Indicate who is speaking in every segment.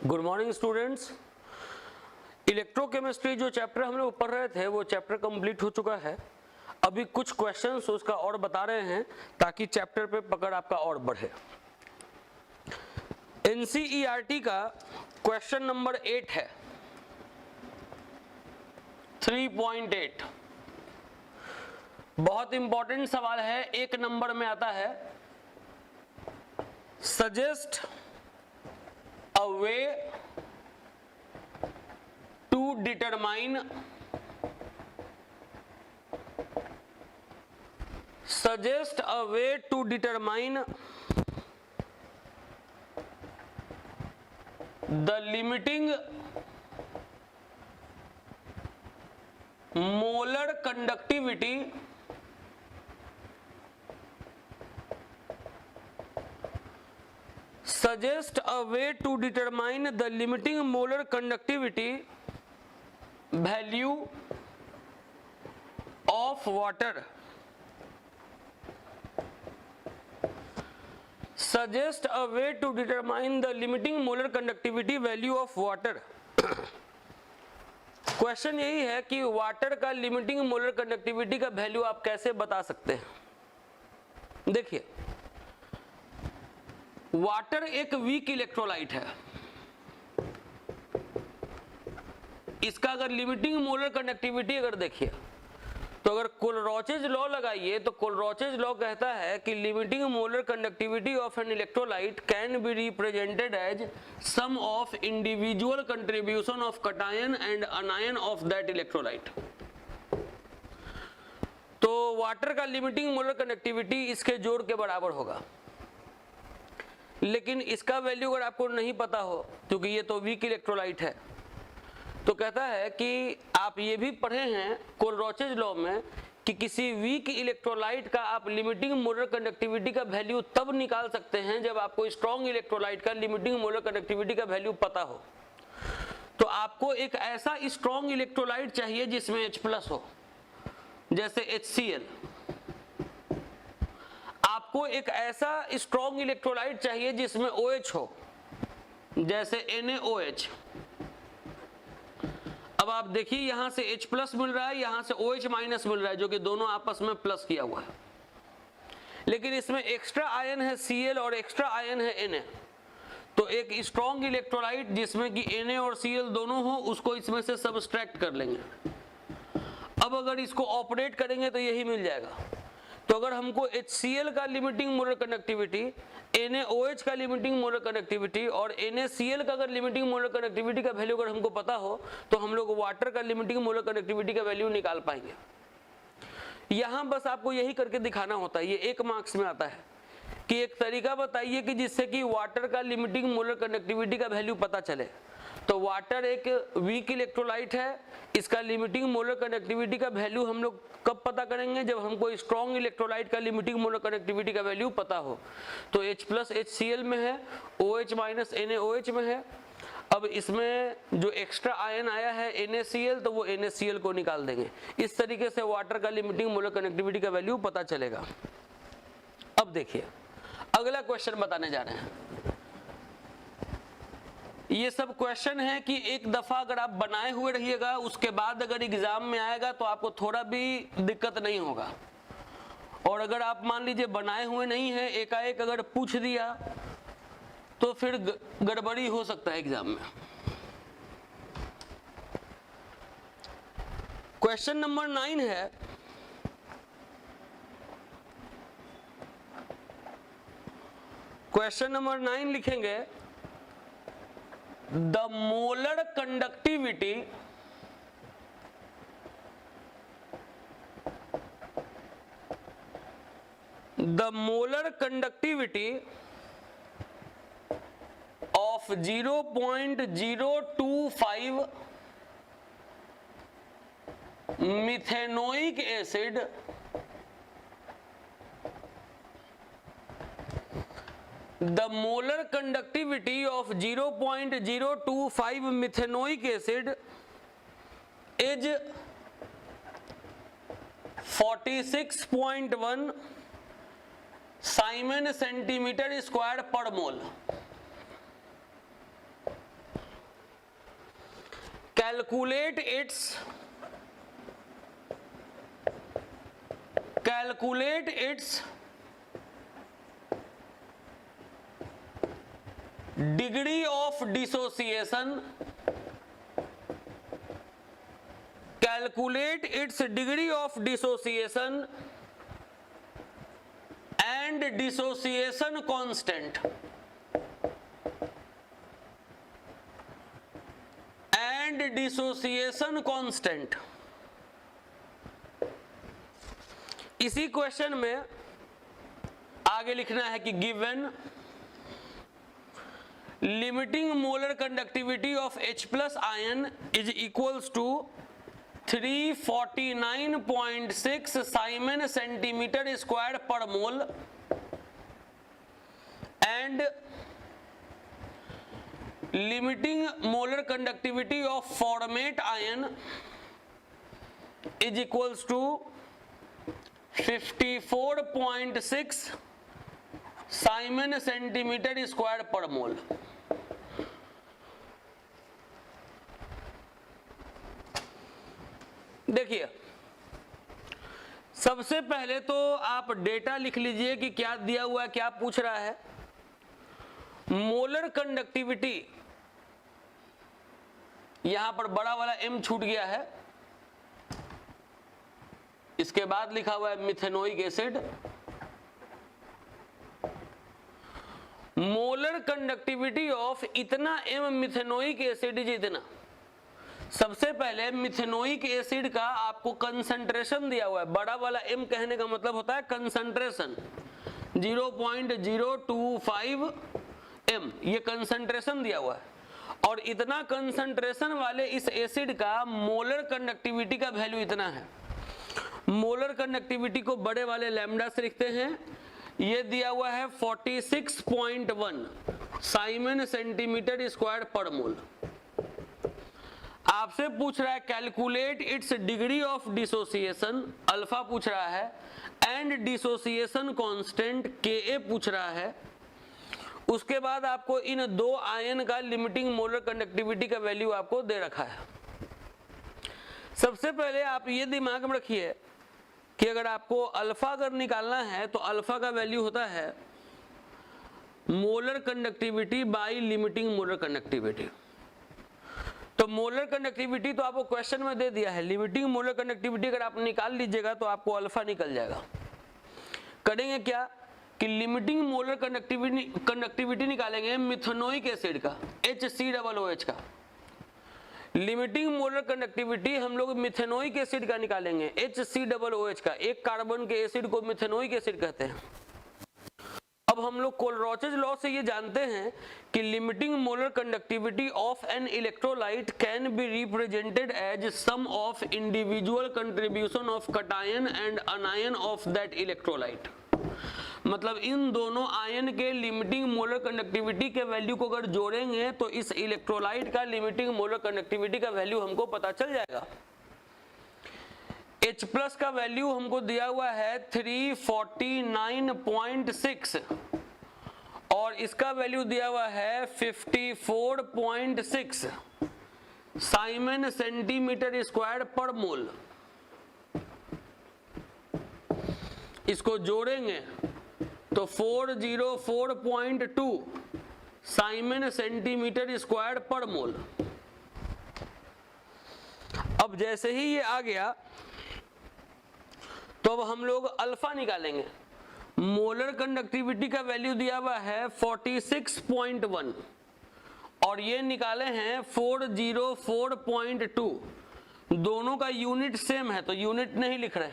Speaker 1: Good morning students. Electrochemistry जो chapter हम लोग पढ़ रहे थे वो चैप्टर कंप्लीट हो चुका है। अभी कुछ क्वेश्चंस उसका और बता रहे हैं ताकि चैप्टर पे पकड़ आपका और बढ़े। एनसीईआरटी का क्वेश्चन नंबर 8 है, 3.8। बहुत इंपॉर्टेंट सवाल है, 1 नंबर में आता है। Suggest a way to determine the limiting molar conductivity value of water. Suggest a way to determine the limiting molar conductivity value of water. Question यही है कि वाटर का लिमिटिंग मोलर कंडक्टिविटी का वैल्यू आप कैसे बता सकते हैं। देखिए, वाटर एक वीक इलेक्ट्रोलाइट है। इसका अगर लिमिटिंग मोलर कंडक्टिविटी अगर देखिए तो अगर कोलरॉचेज लॉ लगाइए तो कोलरॉचेज लॉ कहता है कि limiting molar conductivity of an electrolyte can be represented as sum of individual contribution of cation and anion of that electrolyte. तो वाटर का लिमिटिंग मोलर कंडक्टिविटी इसके जोड़ के बराबर होगा। लेकिन इसका वैल्यू अगर आपको नहीं पता हो, क्योंकि ये तो वीक इलेक्ट्रोलाइट है, तो कहता है कि आप ये भी पढ़े हैं कोलरॉचेज लॉ में कि किसी वीक इलेक्ट्रोलाइट का आप लिमिटिंग मोलर कंडक्टिविटी का वैल्यू तब निकाल सकते हैं जब आपको स्ट्रॉन्ग इलेक्ट्रोलाइट का लिमिटिंग मोलर कंडक्टिविटी का वैल्यू पता हो। तो आपको एक ऐसा स्ट्रॉन्ग इलेक्ट्रोलाइट चाहिए जिसमें H+ हो, जैसे HCl। आपको एक ऐसा स्ट्रॉन्ग इलेक्ट्रोलाइट चाहिए जिसमें OH हो, जैसे NaOH। अब आप देखिए, यहां से H+ मिल रहा है, यहां से OH- मिल रहा है, जो कि दोनों आपस में प्लस किया हुआ है। लेकिन इसमें एक्स्ट्रा आयन है Cl और एक्स्ट्रा आयन है Na। तो एक स्ट्रॉन्ग इलेक्ट्रोलाइट जिसमें कि Na और Cl दोनों हो, उसको इसमें से सबट्रैक्ट कर लेंगे। अब अगर इसको ऑपरेट करेंगे तो यही मिल जाएगा। तो अगर हमको HCl का लिमिटिंग मोलर कंडक्टिविटी, NaOH का लिमिटिंग मोलर कंडक्टिविटी और NaCl का अगर लिमिटिंग मोलर कंडक्टिविटी का वैल्यू अगर हमको पता हो तो हम लोग वाटर का लिमिटिंग मोलर कंडक्टिविटी का वैल्यू निकाल पाएंगे। यहां बस आपको यही करके दिखाना होता है। ये 1 मार्क्स में आता है कि एक तरीका बताइए कि जिससे कि वाटर का लिमिटिंग मोलर कंडक्टिविटी का वैल्यू पता चले। तो वाटर एक वीक इलेक्ट्रोलाइट है, इसका लिमिटिंग मोलर कंडक्टिविटी का वैल्यू हम लोग कब पता करेंगे? जब हमको स्ट्रॉन्ग इलेक्ट्रोलाइट का लिमिटिंग मोलर कंडक्टिविटी का वैल्यू पता हो। तो H+ HCl में है, OH- NaOH में है। अब इसमें जो एक्स्ट्रा आयन आया है NaCl, तो वो NaCl को निकाल देंगे। इस तरीके से वाटर का लिमिटिंग मोलर कंडक्टिविटी का वैल्यू पता चलेगा। अब देखिए, अगला क्वेश्चन बताने जा रहे हैं। ये सब क्वेश्चन है कि एक दफा अगर आप बनाए हुए रहिएगा, उसके बाद अगर एग्जाम में आएगा तो आपको थोड़ा भी दिक्कत नहीं होगा। और अगर आप मान लीजिए बनाए हुए नहीं है, एकाएक अगर पूछ दिया तो फिर गड़बड़ी हो सकता है एग्जाम में। क्वेश्चन नंबर 9 है, क्वेश्चन नंबर 9 लिखेंगे, the molar conductivity of 0.025 methanoic acid The molar conductivity of 0.025 methanoic acid is 46.1 Simon centimeter square per mole। calculate its degree of dissociation, calculate its degree of dissociation and dissociation constant, and dissociation constant। इसी question में आगे लिखना है कि given limiting molar conductivity of H plus ion is equals to 349.6 Simon centimeter square per mole and limiting molar conductivity of formate ion is equals to 54.6 Simon centimeter square per mole। देखिए, सबसे पहले तो आप data लिख लीजिए कि क्या दिया हुआ है, क्या पूछ रहा है। मोलर कंडक्टिविटी, यहां पर बड़ा वाला m छूट गया है, इसके बाद लिखा हुआ है methanoic acid. Molar conductivity of इतना m मिथेनोइक एसिड इज इतना। सबसे पहले मिथेनोइक एसिड का आपको कंसंट्रेशन दिया हुआ है, बड़ा वाला m कहने का मतलब होता है कंसंट्रेशन, 0.025 m, ये कंसंट्रेशन दिया हुआ है। और इतना कंसंट्रेशन वाले इस एसिड का मोलर कंडक्टिविटी का वैल्यू इतना है। मोलर कंडक्टिविटी को बड़े वाले लैम्डा से लिखते हैं, ये दिया हुआ है 46.1 साइमन सेंटीमीटर स्क्वायर पर मोल। आपसे पूछ रहा है calculate its degree of dissociation, alpha पूछ रहा है, एंड डिसोसिएशन कांस्टेंट Ka पूछ रहा है। उसके बाद आपको इन दो आयन का लिमिटिंग मोलर कंडक्टिविटी का वैल्यू आपको दे रखा है। सबसे पहले आप ये दिमाग में रखिए कि अगर आपको अल्फा अगर निकालना है तो अल्फा का वैल्यू होता है molar conductivity by limiting molar conductivity. तो मोलर कंडक्टिविटी तो आपको क्वेश्चन में दे दिया है, लिमिटिंग मोलर कंडक्टिविटी अगर आप निकाल लीजिएगा तो आपको अल्फा निकल जाएगा। करेंगे क्या कि लिमिटिंग मोलर कंडक्टिविटी निकालेंगे मिथेनोइक एसिड का, HCOOH का। लिमिटिंग मोलर कंडक्टिविटी हम लोग मिथेनोइक एसिड का निकालेंगे, HCOOH का। एक कार्बन के एसिड को मिथेनोइक एसिड कहते हैं। अब हम लोग कोलरॉचेज लॉ से ये जानते हैं कि limiting molar conductivity of an electrolyte can be represented as sum of individual contribution of cation and anion of that electrolyte. मतलब इन दोनों आयन के लिमिटिंग मोलर कंडक्टिविटी के वैल्यू को अगर जोड़ेंगे तो इस इलेक्ट्रोलाइट का लिमिटिंग मोलर कंडक्टिविटी का वैल्यू हमको पता चल जाएगा। H प्लस का वैल्यू हमको दिया हुआ है 349.6 और इसका वैल्यू दिया हुआ है 54.6 साइमन सेंटीमीटर स्क्वायर पर मोल। इसको जोड़ेंगे तो 404.2 साइमन सेंटीमीटर स्क्वायर पर मोल। अब जैसे ही ये आ गया तो अब हम लोग अल्फा निकालेंगे। मोलर कंडक्टिविटी का वैल्यू दिया हुआ है 46.1 और ये निकाले हैं 404.2। दोनों का यूनिट सेम है तो यूनिट नहीं लिख रहे।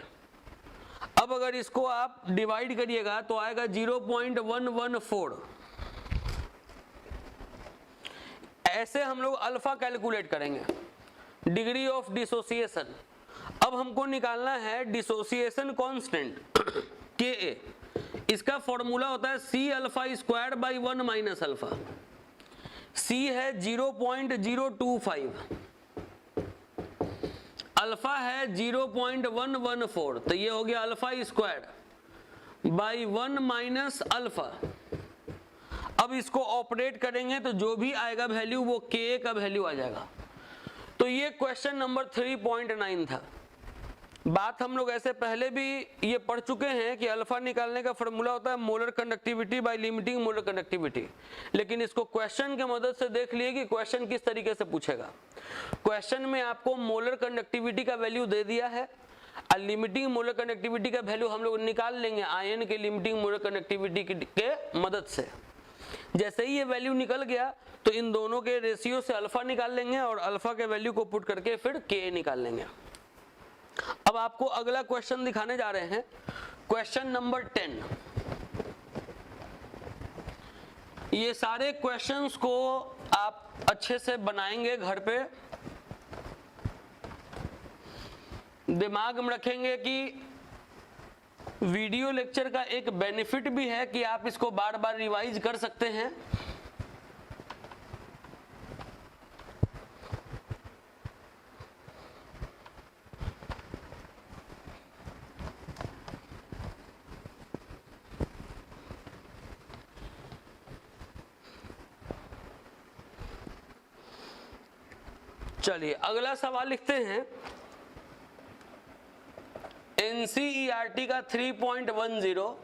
Speaker 1: अब अगर इसको आप डिवाइड करिएगा तो आएगा 0.114। ऐसे हम लोग अल्फा कैलकुलेट करेंगे, डिग्री ऑफ डिसोसिएशन। अब हमको निकालना है डिसोसिएशन कांस्टेंट Ka। इसका फॉर्मूला होता है C alpha square by 1 minus alpha. C है 0.025, अल्फा है 0.114, तो ये हो गया alpha square by 1 minus alpha. अब इसको ऑपरेट करेंगे तो जो भी आएगा वैल्यू वो Ka का वैल्यू आ जाएगा। तो तो ये क्वेश्चन नंबर 3.9 था। बात हम लोग ऐसे पहले भी ये पढ़ चुके हैं कि अल्फा निकालने का फॉर्मूला होता है molar conductivity by limiting molar conductivity, लेकिन इसको क्वेश्चन के मदद से देख लिए कि क्वेश्चन किस तरीके से पूछेगा। क्वेश्चन में आपको मोलर कंडक्टिविटी का वैल्यू दे दिया है और लिमिटिंग मोलर कंडक्टिविटी का वैल्यू हम लोग निकाल लेंगे आयन के लिमिटिंग मोलर कंडक्टिविटी के मदद से। जैसे ही ये वैल्यू निकल गया तो इन दोनों के रेशियो से अल्फा निकाल लेंगे और अल्फा के वैल्यू को पुट करके फिर के निकाल लेंगे। अब आपको अगला क्वेश्चन दिखाने जा रहे हैं, क्वेश्चन नंबर 10। ये सारे क्वेश्चंस को आप अच्छे से बनाएंगे घर पे, दिमाग में रखेंगे कि वीडियो लेक्चर का एक बेनिफिट भी है कि आप इसको बार बार रिवाइज कर सकते हैं। चलिए अगला सवाल लिखते हैं, NCERT का 3.10,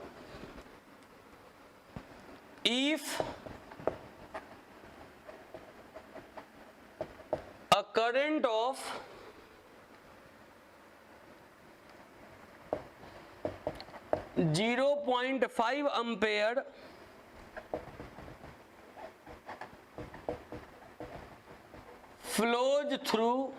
Speaker 1: if a current of 0.5 ampere flows through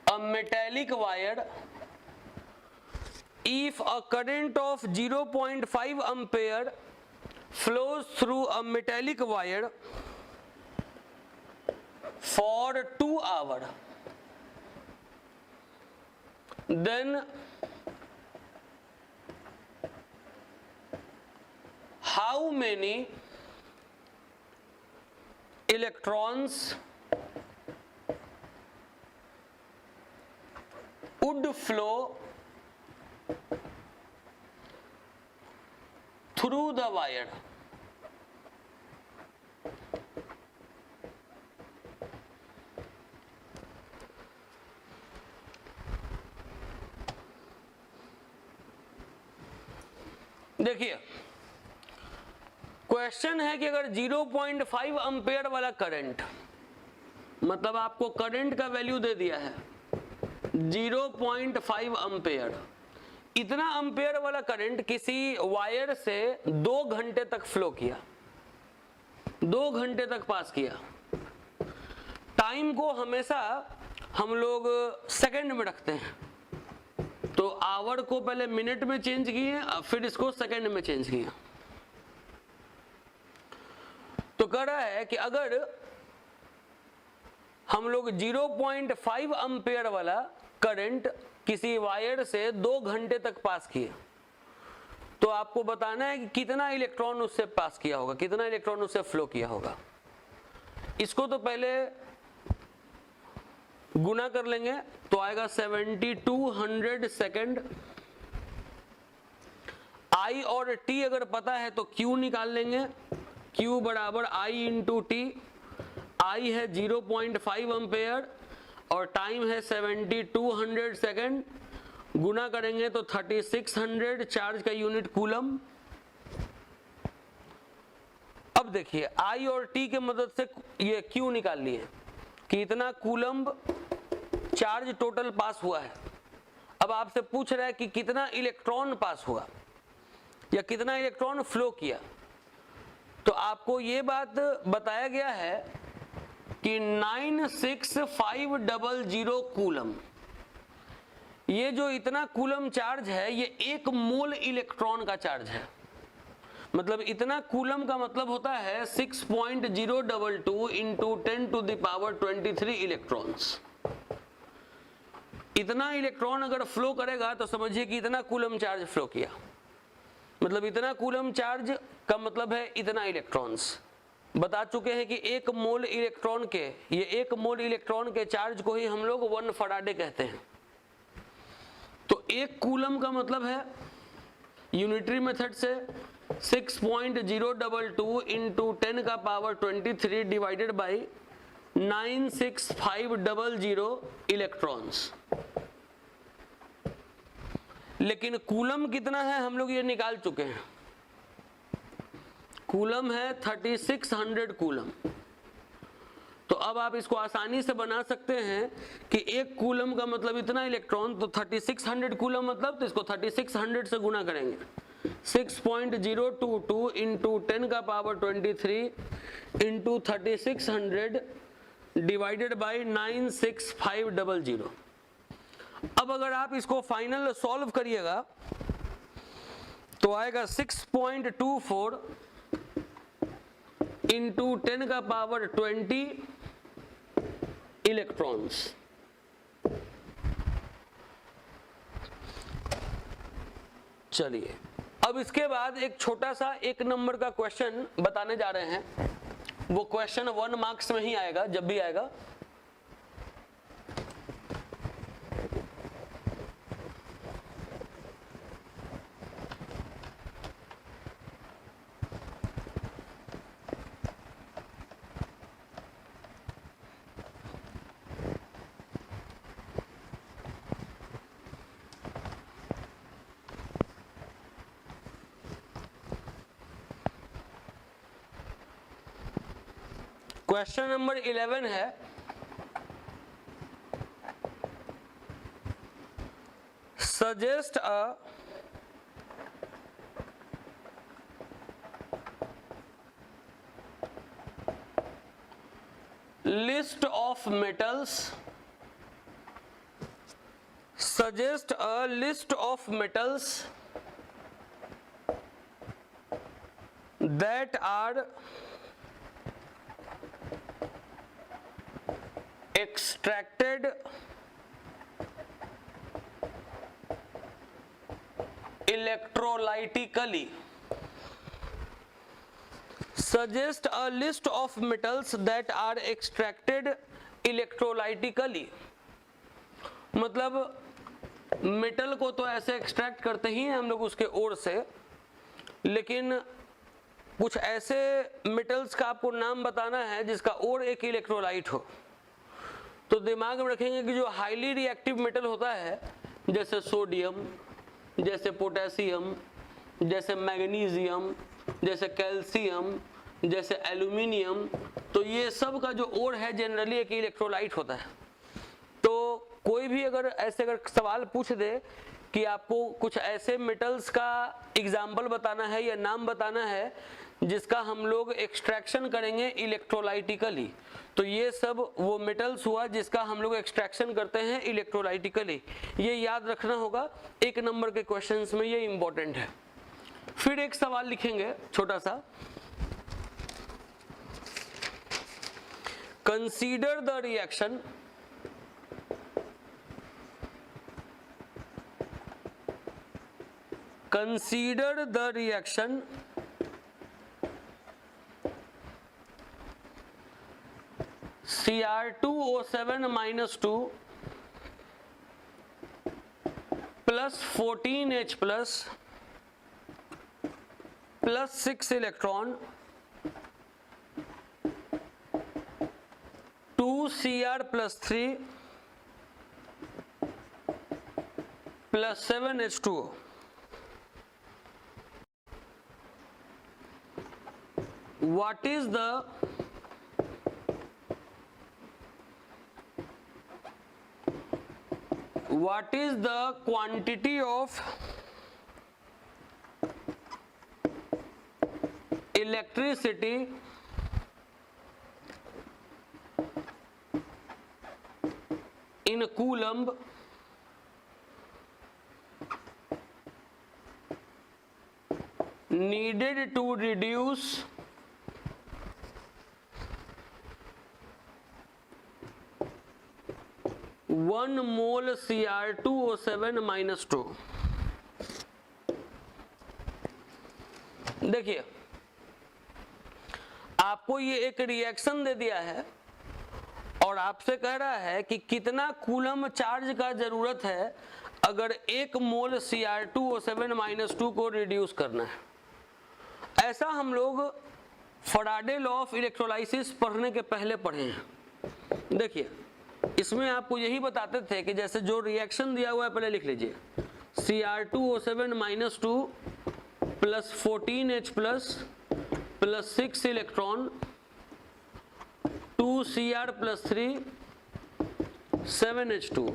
Speaker 1: a metallic wire, if a current of 0.5 ampere flows through a metallic wire for 2 hours, then how many electrons would flow through the wire? देखिए question है कि अगर 0.5 ampere वाला current, मतलब आपको current का value दे दिया है 0.5 एम्पेयर, इतना एम्पेयर वाला करंट किसी वायर से 2 घंटे तक फ्लो किया, 2 घंटे तक पास किया। टाइम को हमेशा हम लोग सेकंड में रखते हैं, तो आवर को पहले मिनट में चेंज किए, फिर इसको सेकंड में चेंज किया। तो कह रहा है कि अगर हम लोग 0.5 एम्पेयर वाला करंट किसी वायर से 2 घंटे तक पास किए, तो आपको बताना है कि कितना इलेक्ट्रॉन उससे पास किया होगा, कितना इलेक्ट्रॉन उससे फ्लो किया होगा। इसको तो पहले गुना कर लेंगे तो आएगा 7200 सेकंड। I और T अगर पता है तो Q निकाल लेंगे, Q बराबर I इंटू टी। I है 0.5 एम्पेयर और टाइम है 7200 सेकंड, गुना करेंगे तो 3600, चार्ज का यूनिट कूलम। अब देखिए I और T के मदद से ये Q निकाल लिए कि इतना कूलम चार्ज टोटल पास हुआ है। अब आपसे पूछ रहा है कि कितना इलेक्ट्रॉन पास हुआ या कितना इलेक्ट्रॉन फ्लो किया। तो आपको ये बात बताया गया है कि 96500 कूलम, ये जो इतना कूलम चार्ज है ये 1 मोल इलेक्ट्रॉन का चार्ज है। मतलब इतना कूलम का मतलब होता है 6.022 इंटू 10⁻23 इलेक्ट्रॉन्स। इतना इलेक्ट्रॉन अगर फ्लो करेगा तो समझिए कि इतना कूलम चार्ज फ्लो किया। मतलब इतना कूलम चार्ज का मतलब है इतना इलेक्ट्रॉन्स। बता चुके हैं कि 1 मोल इलेक्ट्रॉन के, ये 1 मोल इलेक्ट्रॉन के चार्ज को ही हम लोग 1 फराडे कहते हैं। तो 1 कूलम का मतलब है यूनिटरी मेथड से 6.022 इंटू 10 का पावर 23 डिवाइडेड बाई 96500 इलेक्ट्रॉन्स। लेकिन कूलम कितना है हम लोग ये निकाल चुके हैं, कूलम है 3600 कूलम। तो अब आप इसको आसानी से बना सकते हैं कि एक कूलम का मतलब इतना इलेक्ट्रॉन, तो 3600 कूलम मतलब, तो इसको 3600 से गुना करेंगे। 6.022 इंटू 10 का पावर 23 इंटू 3600 डिवाइडेड बाई 96500। अब अगर आप इसको फाइनल सॉल्व करिएगा तो आएगा 6.24 इंटू 10 का पावर 20 इलेक्ट्रॉन्स। चलिए अब इसके बाद एक छोटा सा 1 नंबर का क्वेश्चन बताने जा रहे हैं। वो क्वेश्चन 1 मार्क्स में ही आएगा जब भी आएगा। क्वेश्चन नंबर 11 है, suggest a list of metals, suggest a list of metals that are extracted electrolytically. Suggest a list of metals that are extracted electrolytically. मतलब मेटल को तो ऐसे एक्सट्रैक्ट करते ही हैं हम लोग उसके ओर से, लेकिन कुछ ऐसे मेटल्स का आपको नाम बताना है जिसका ओर एक इलेक्ट्रोलाइट हो। तो दिमाग में रखेंगे कि जो हाईली रिएक्टिव मेटल होता है, जैसे सोडियम, जैसे पोटेशियम, जैसे मैग्नीशियम, जैसे कैल्शियम, जैसे एल्यूमिनियम, तो ये सब का जो ओर है जनरली एक इलेक्ट्रोलाइट होता है। तो कोई भी अगर सवाल पूछ दे कि आपको कुछ ऐसे मेटल्स का एग्जाम्पल बताना है या नाम बताना है जिसका हम लोग एक्सट्रैक्शन करेंगे इलेक्ट्रोलाइटिकली, तो ये सब वो मेटल्स हुआ जिसका हम लोग एक्सट्रैक्शन करते हैं इलेक्ट्रोलाइटिकली। ये याद रखना होगा, 1 नंबर के क्वेश्चंस में ये इंपॉर्टेंट है। फिर एक सवाल लिखेंगे छोटा सा, consider the reaction Consider the reaction Cr2O7 minus 2 plus 14H plus 6 electron 2Cr plus 3 plus 7H2O. What is the quantity of electricity in coulomb needed to reduce 1 mole Cr2O7 minus 2। देखिए आपको ये एक रिएक्शन दे दिया है और आपसे कह रहा है कि कितना कूलम चार्ज का जरूरत है अगर 1 मोल Cr2O7 minus 2 को रिड्यूस करना है। ऐसा हम लोग फैराडे लॉ ऑफ इलेक्ट्रोलाइसिस पढ़ने के पहले पढ़े हैं। देखिए इसमें आपको यही बताते थे कि जैसे जो रिएक्शन दिया हुआ है पहले लिख लीजिए, Cr2O7 - 2 plus 14H plus 6 electron 2Cr + 3 7H2।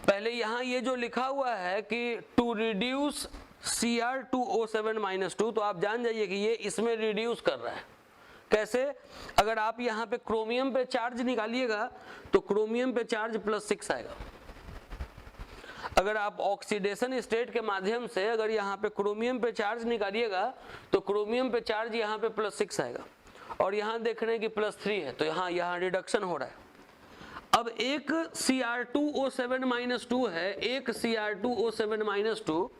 Speaker 1: पहले यहां ये जो लिखा हुआ है कि टू रिड्यूस Cr2O7 - 2, तो आप जान जाइए कि ये इसमें रिड्यूस कर रहा है। कैसे? अगर आप यहां पे क्रोमियम पे चार्ज निकालिएगा तो क्रोमियम पे चार्ज +6 आएगा। अगर आप ऑक्सीडेशन स्टेट के माध्यम से अगर यहाँ पे क्रोमियम पे चार्ज निकालिएगा तो क्रोमियम पे चार्ज यहाँ पे +6 आएगा, और यहाँ देख रहे हैं कि +3 है, तो यहाँ रिडक्शन हो रहा है। अब एक Cr2O7 - 2 है, एक Cr2O7 - 2,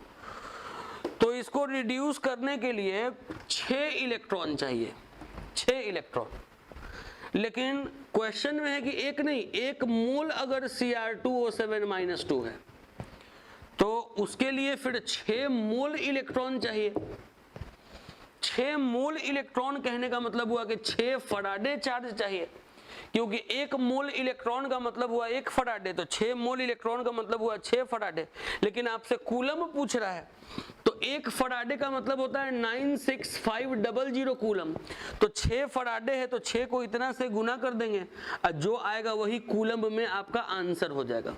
Speaker 1: तो इसको रिड्यूस करने के लिए 6 इलेक्ट्रॉन चाहिए, 6 इलेक्ट्रॉन। लेकिन क्वेश्चन में है कि एक नहीं, 1 मोल अगर Cr2O7 - 2 है तो उसके लिए फिर 6 मोल इलेक्ट्रॉन चाहिए। 6 मोल इलेक्ट्रॉन कहने का मतलब हुआ कि 6 फैराडे चार्ज चाहिए, क्योंकि 1 मोल इलेक्ट्रॉन का मतलब हुआ 1 फैराडे, तो 6 मोल इलेक्ट्रॉन का मतलब हुआ 6 फैराडे। लेकिन आपसे कूलम पूछ रहा है, तो 1 फैराडे का मतलब होता है 96500 कूलम। तो 6 फैराडे है तो 6 को इतना से गुना कर देंगे और जो आएगा वही कूलम में आपका आंसर हो जाएगा।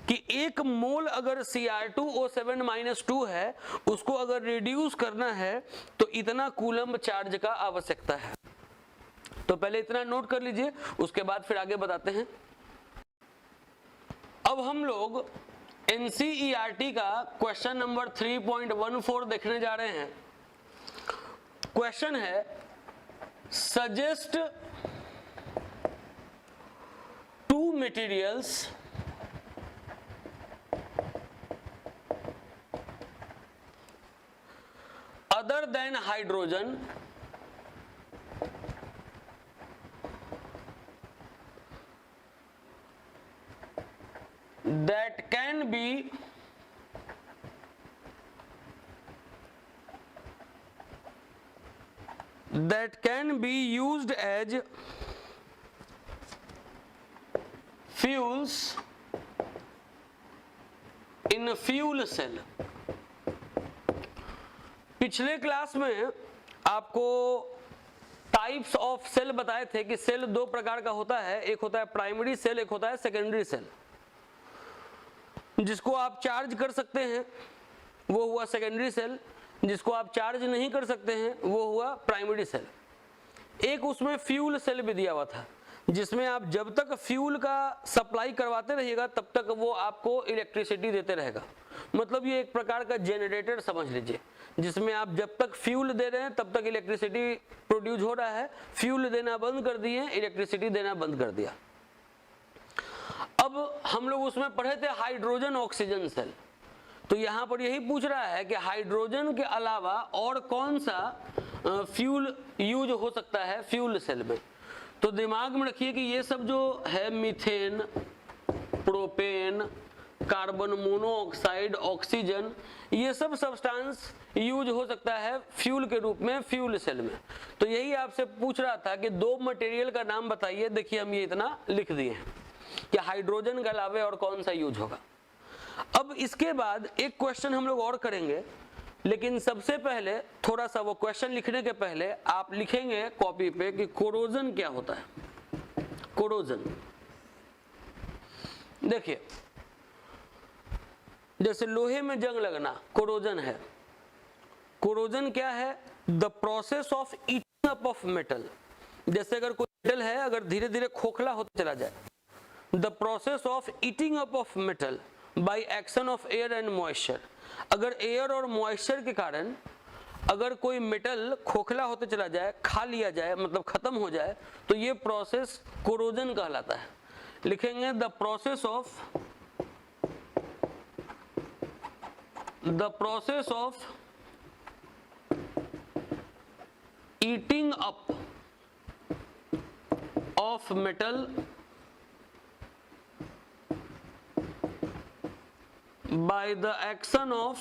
Speaker 1: कि 1 मोल अगर Cr2O7 - 2 है, उसको अगर रिड्यूस करना है तो इतना कूलम चार्ज का आवश्यकता है। तो पहले इतना नोट कर लीजिए, उसके बाद फिर आगे बताते हैं। अब हम लोग NCERT का क्वेश्चन नंबर 3.14 देखने जा रहे हैं। क्वेश्चन है, suggest 2 materials other than hydrogen that can be used as fuels in a fuel cell। पिछले क्लास में आपको टाइप्स ऑफ सेल बताए थे कि सेल 2 प्रकार का होता है, एक होता है प्राइमरी सेल, एक होता है सेकेंडरी सेल। जिसको आप चार्ज कर सकते हैं वो हुआ सेकेंडरी सेल, जिसको आप चार्ज नहीं कर सकते हैं वो हुआ प्राइमरी सेल। एक उसमें फ्यूल सेल भी दिया हुआ था, जिसमें आप जब तक फ्यूल का सप्लाई करवाते रहिएगा तब तक वो आपको इलेक्ट्रिसिटी देते रहेगा। मतलब ये एक प्रकार का जेनरेटर समझ लीजिए, जिसमें आप जब तक फ्यूल दे रहे हैं तब तक इलेक्ट्रिसिटी प्रोड्यूस हो रहा है, फ्यूल देना बंद कर दिए, इलेक्ट्रिसिटी देना बंद कर दिया। अब हम लोग उसमें पढ़े थे हाइड्रोजन ऑक्सीजन सेल। तो यहाँ पर यही पूछ रहा है कि हाइड्रोजन के अलावा और कौन सा फ्यूल यूज हो सकता है फ्यूल सेल में। तो दिमाग में रखिए कि ये सब जो है methane, propane, carbon monoxide, oxygen, ये सब सब्सटेंस यूज हो सकता है फ्यूल के रूप में फ्यूल सेल में। तो यही आपसे पूछ रहा था कि 2 मटेरियल का नाम बताइए। देखिए हम ये इतना लिख दिए हैं कि हाइड्रोजन के अलावे और कौन सा यूज होगा। अब इसके बाद एक क्वेश्चन हम लोग और करेंगे, लेकिन सबसे पहले थोड़ा सा वो क्वेश्चन लिखने के पहले आप लिखेंगे कॉपी पे कि कोरोजन क्या होता है। कोरोजन देखिए, जैसे लोहे में जंग लगना कोरोजन है। कोरोजन क्या है? The process of eating up of metal. जैसे अगर कोई मेटल है, अगर धीरे धीरे खोखला होता चला जाए, the process of eating up of metal by action of air and moisture. अगर एयर और मॉइस्चर के कारण अगर कोई मेटल खोखला होते चला जाए, खा लिया जाए, मतलब खत्म हो जाए, तो ये प्रोसेस कोरोजन कहलाता है। लिखेंगे the process of eating up of metal by the action of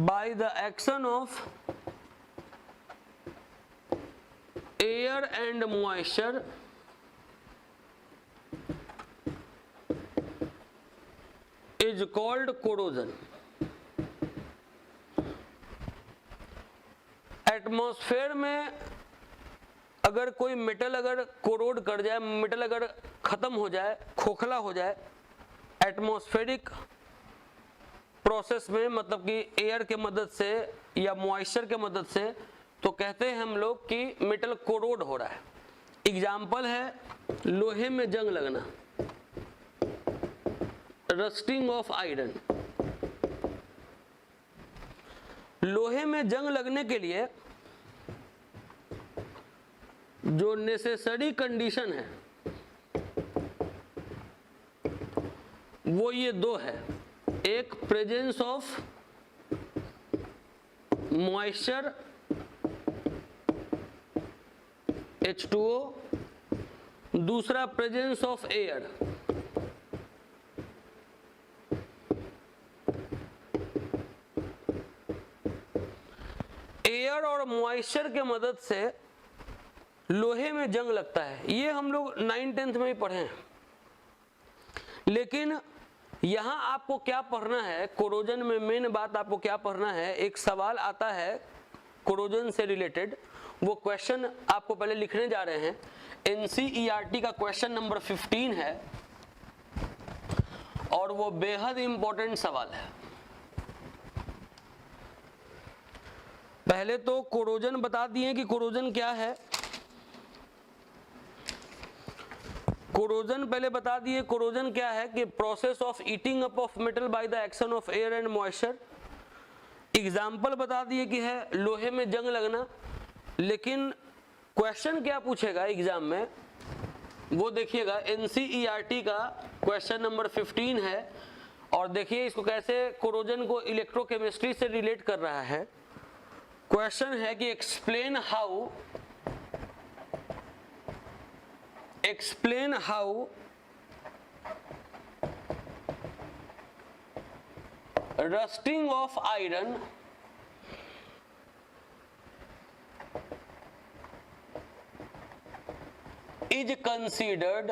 Speaker 1: by the action of air and moisture is called corrosion. Atmosphere में अगर कोई मेटल अगर कोरोड कर जाए, मेटल अगर खत्म हो जाए, खोखला हो जाए एटमॉस्फेरिक प्रोसेस में, मतलब कि एयर के मदद से या मॉइस्चर के मदद से, तो कहते हैं हम लोग कि मेटल कोरोड हो रहा है। एग्जाम्पल है लोहे में जंग लगना, रस्टिंग ऑफ आयरन। लोहे में जंग लगने के लिए जो नेसेसरी कंडीशन है वो ये दो है, एक प्रेजेंस ऑफ मॉइस्चर H2O, दूसरा प्रेजेंस ऑफ एयर। एयर और मॉइस्चर के मदद से लोहे में जंग लगता है, ये हम लोग 9th-10th में ही पढ़े हैं। लेकिन यहां आपको क्या पढ़ना है, कोरोजन में मेन बात आपको क्या पढ़ना है, एक सवाल आता है कोरोजन से रिलेटेड, वो क्वेश्चन आपको पहले लिखने जा रहे हैं। NCERT का क्वेश्चन नंबर 15 है और वो बेहद इंपॉर्टेंट सवाल है। पहले तो कोरोजन बता दिए कि कोरोजन क्या है। कोरोजन पहले बता दिए कोरोजन क्या है कि process of eating up of metal by the action of air and moisture. Example बता दिए कि है लोहे में जंग लगना। लेकिन क्वेश्चन क्या पूछेगा एग्जाम में वो देखिएगा, NCERT का क्वेश्चन नंबर 15 है और देखिए इसको कैसे कोरोजन को इलेक्ट्रोकेमिस्ट्री से रिलेट कर रहा है। क्वेश्चन है कि explain how rusting of iron is considered.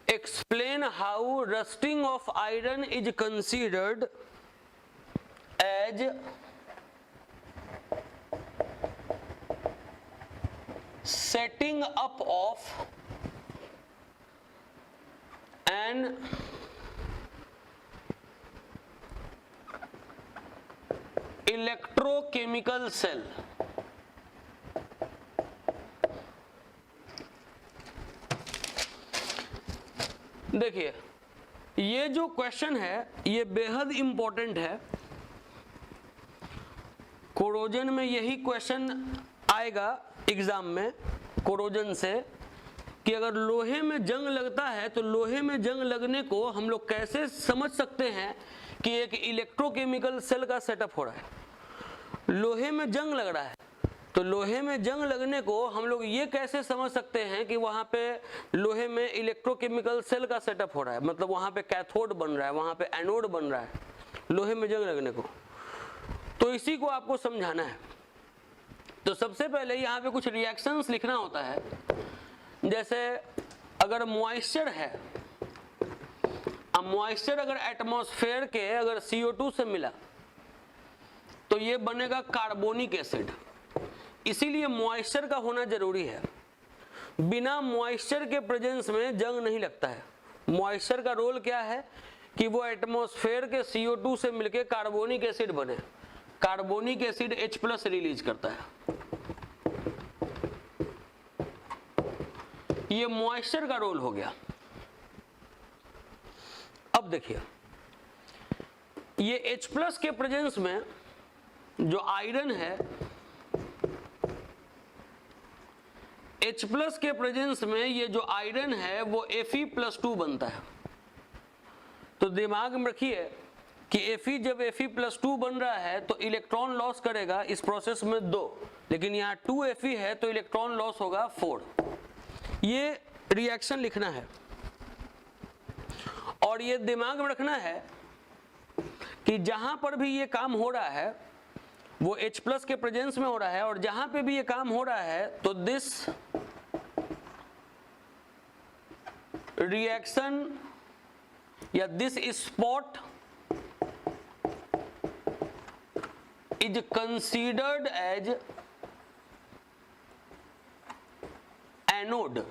Speaker 1: Explain how rusting of iron is considered as setting up of an electrochemical cell. देखिए ये जो क्वेश्चन है ये बेहद इंपॉर्टेंट है। कोरोजन में यही क्वेश्चन आएगा एग्जाम में कोरोजन से कि अगर लोहे में जंग लगता है तो लोहे में जंग लगने को हम लोग कैसे समझ सकते हैं कि एक इलेक्ट्रोकेमिकल सेल का सेटअप हो रहा है। लोहे में जंग लग रहा है तो लोहे में जंग लगने को हम लोग ये कैसे समझ सकते हैं कि वहां पे लोहे में इलेक्ट्रोकेमिकल सेल का सेटअप हो रहा है, मतलब वहां पे कैथोड बन रहा है, वहां पे एनोड बन रहा है लोहे में जंग लगने को। तो इसी को आपको समझाना है। तो सबसे पहले यहाँ पे कुछ रिएक्शंस लिखना होता है। जैसे अगर मॉइस्चर है, अब मॉइस्चर अगर एटमॉस्फेयर के अगर CO2 से मिला तो ये बनेगा कार्बोनिक एसिड। इसीलिए मॉइस्चर का होना जरूरी है। बिना मॉइस्चर के प्रेजेंस में जंग नहीं लगता है। मॉइस्चर का रोल क्या है कि वो एटमॉस्फेयर के CO2 से मिलके कार्बोनिक एसिड बने। कार्बोनिक एसिड H+ रिलीज करता है। ये मॉइस्चर का रोल हो गया। अब देखिए ये H+ के प्रेजेंस में जो आयरन है, H+ के प्रेजेंस में ये जो आयरन है वो Fe+2 बनता है। तो दिमाग में रखिए कि Fe जब Fe+2 बन रहा है तो इलेक्ट्रॉन लॉस करेगा इस प्रोसेस में 2, लेकिन यहाँ 2Fe है तो इलेक्ट्रॉन लॉस होगा 4। ये रिएक्शन लिखना है और ये दिमाग में रखना है कि जहां पर भी ये काम हो रहा है वो H प्लस के प्रेजेंस में हो रहा है, और जहां पे भी ये काम हो रहा है तो दिस रिएक्शन या this spot is considered as anode.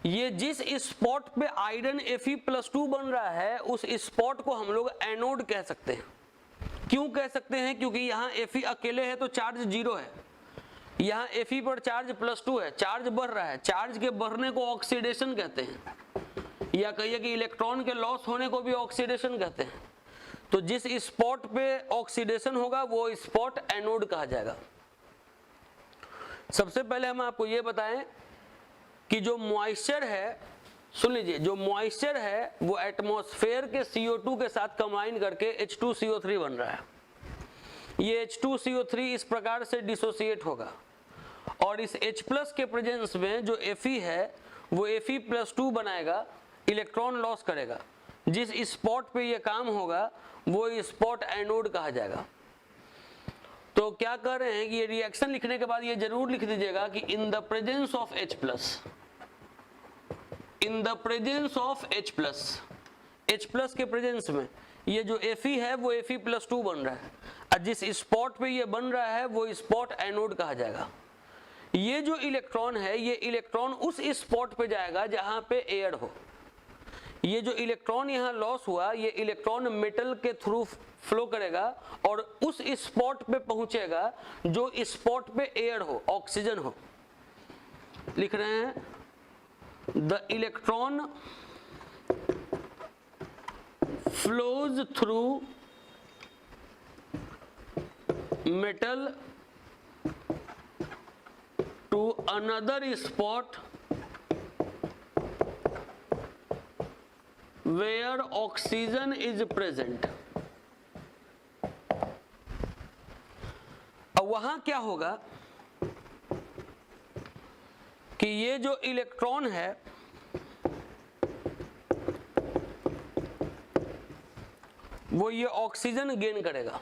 Speaker 1: ये जिस स्पॉट पे आयरन Fe+2 बन रहा है उस स्पॉट को हम लोग एनोड कह सकते हैं। क्यों कह सकते हैं? क्योंकि यहाँ Fe अकेले है तो चार्ज 0 है, यहाँ Fe पर चार्ज +2 है, चार्ज बढ़ रहा है, चार्ज के बढ़ने को ऑक्सीडेशन कहते हैं, या कहिए कि इलेक्ट्रॉन के लॉस होने को भी ऑक्सीडेशन कहते हैं। तो जिस स्पॉट पे ऑक्सीडेशन होगा वो स्पॉट एनोड कहा जाएगा। सबसे पहले हम आपको ये बताएं कि जो मॉइस्चर है, सुन लीजिए, जो मॉइस्चर है वो एटमॉस्फेयर के CO2 के साथ कंबाइन करके H2CO3 बन रहा है। ये H2CO3 इस प्रकार से डिसोसिएट होगा और इस H+ के प्रेजेंस में जो Fe है वो Fe+2 बनाएगा, इलेक्ट्रॉन लॉस करेगा। जिस स्पॉट पे ये काम होगा वो स्पॉट एनोड कहा जाएगा। तो क्या कर रहे हैं कि ये रिएक्शन लिखने के बाद ये जरूर लिख दीजिएगा कि in the presence of H+, in the presence of H+ के प्रेजेंस में ये जो Fe है वो Fe+2 बन रहा है, और जिस स्पॉट पे ये बन रहा है वो स्पॉट एनोड कहा जाएगा। ये जो इलेक्ट्रॉन है ये इलेक्ट्रॉन उस स्पॉट पे जाएगा जहां पे एयर हो। ये जो इलेक्ट्रॉन यहाँ लॉस हुआ ये इलेक्ट्रॉन मेटल के थ्रू फ्लो करेगा और उस स्पॉट पे पहुंचेगा जो स्पॉट पे एयर हो, ऑक्सीजन हो। लिख रहे हैं the electron flows through metal to another spot where oxygen is present। अब वहां क्या होगा कि ये जो इलेक्ट्रॉन है वो ये ऑक्सीजन गेन करेगा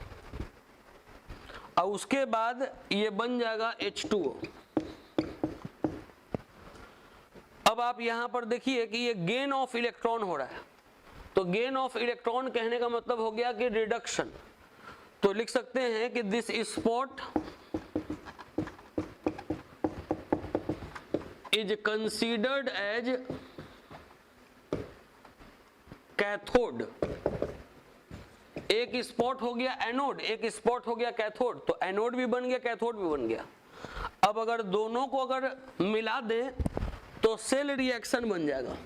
Speaker 1: और उसके बाद ये बन जाएगा H2O। अब आप यहां पर देखिए कि ये गेन ऑफ इलेक्ट्रॉन हो रहा है, तो गेन ऑफ इलेक्ट्रॉन कहने का मतलब हो गया कि रिडक्शन। तो लिख सकते हैं कि this spot is considered as cathode. एक स्पॉट हो गया एनोड, एक स्पॉट हो गया कैथोड, तो एनोड भी बन गया कैथोड भी बन गया। अब अगर दोनों को अगर मिला दें तो सेल रिएक्शन बन जाएगा।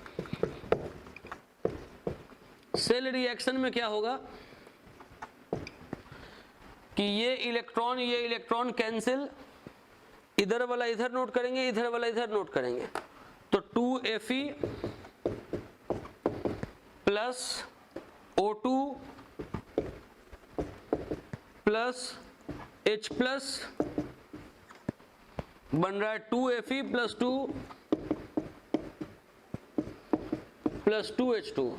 Speaker 1: सेल रिएक्शन में क्या होगा कि ये इलेक्ट्रॉन कैंसिल, इधर वाला इधर नोट करेंगे, इधर वाला इधर नोट करेंगे, तो 2Fe plus O2 plus H plus बन रहा है 2Fe प्लस 2 प्लस 2H2।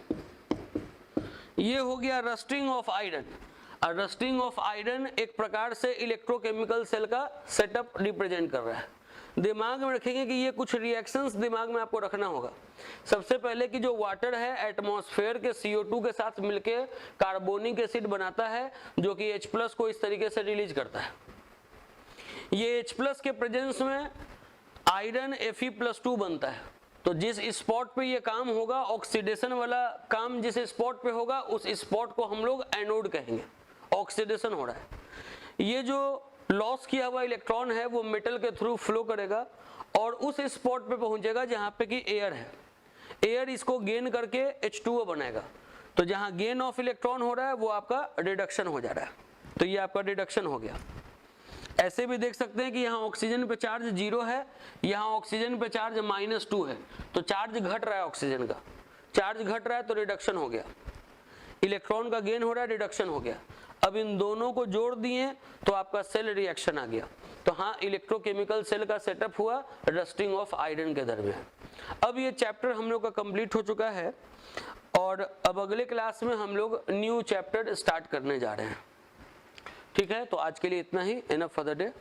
Speaker 1: ये हो गया रस्टिंग ऑफ आयरन। और रस्टिंग ऑफ आयरन एक प्रकार से इलेक्ट्रोकेमिकल सेल का सेटअप रिप्रेजेंट कर रहा है। दिमाग में रखेंगे कि ये कुछ रिएक्शंस दिमाग में आपको रखना होगा। सबसे पहले कि जो वाटर है एटमॉस्फेयर के CO2 के साथ मिलके कार्बोनिक एसिड बनाता है जो कि H+ को इस तरीके से रिलीज करता है। ये H+ के प्रेजेंस में आयरन Fe+2 बनता है। तो जिस स्पॉट पे ये काम होगा, ऑक्सीडेशन वाला काम जिस स्पॉट पे होगा उस स्पॉट को हम लोग एनोड कहेंगे। ऑक्सीडेशन हो रहा है। ये जो लॉस किया हुआ इलेक्ट्रॉन है वो मेटल के थ्रू फ्लो करेगा और उस स्पॉट पे पहुंचेगा जहां पे कि एयर है। एयर इसको गेन करके H2O बनाएगा। तो जहां गेन ऑफ इलेक्ट्रॉन हो रहा है वो आपका रिडक्शन हो जा रहा है। तो ये आपका रिडक्शन हो गया। ऐसे भी देख सकते हैं कि यहाँ ऑक्सीजन पे चार्ज 0 है, यहाँ ऑक्सीजन पे चार्ज -2 है, तो चार्ज घट रहा है, ऑक्सीजन का चार्ज घट रहा है तो रिडक्शन हो गया। इलेक्ट्रॉन का गेन हो रहा है, रिडक्शन हो गया। अब इन दोनों को जोड़ दिए तो आपका सेल रिएक्शन आ गया। तो हाँ, इलेक्ट्रोकेमिकल सेल का सेटअप हुआ रस्टिंग ऑफ आयरन के दरमियान। अब ये चैप्टर हम लोग का कंप्लीट हो चुका है और और अब अगले क्लास में हम लोग न्यू चैप्टर स्टार्ट करने जा रहे हैं। ठीक है, तो आज के लिए इतना ही, इनफ फॉर द डे।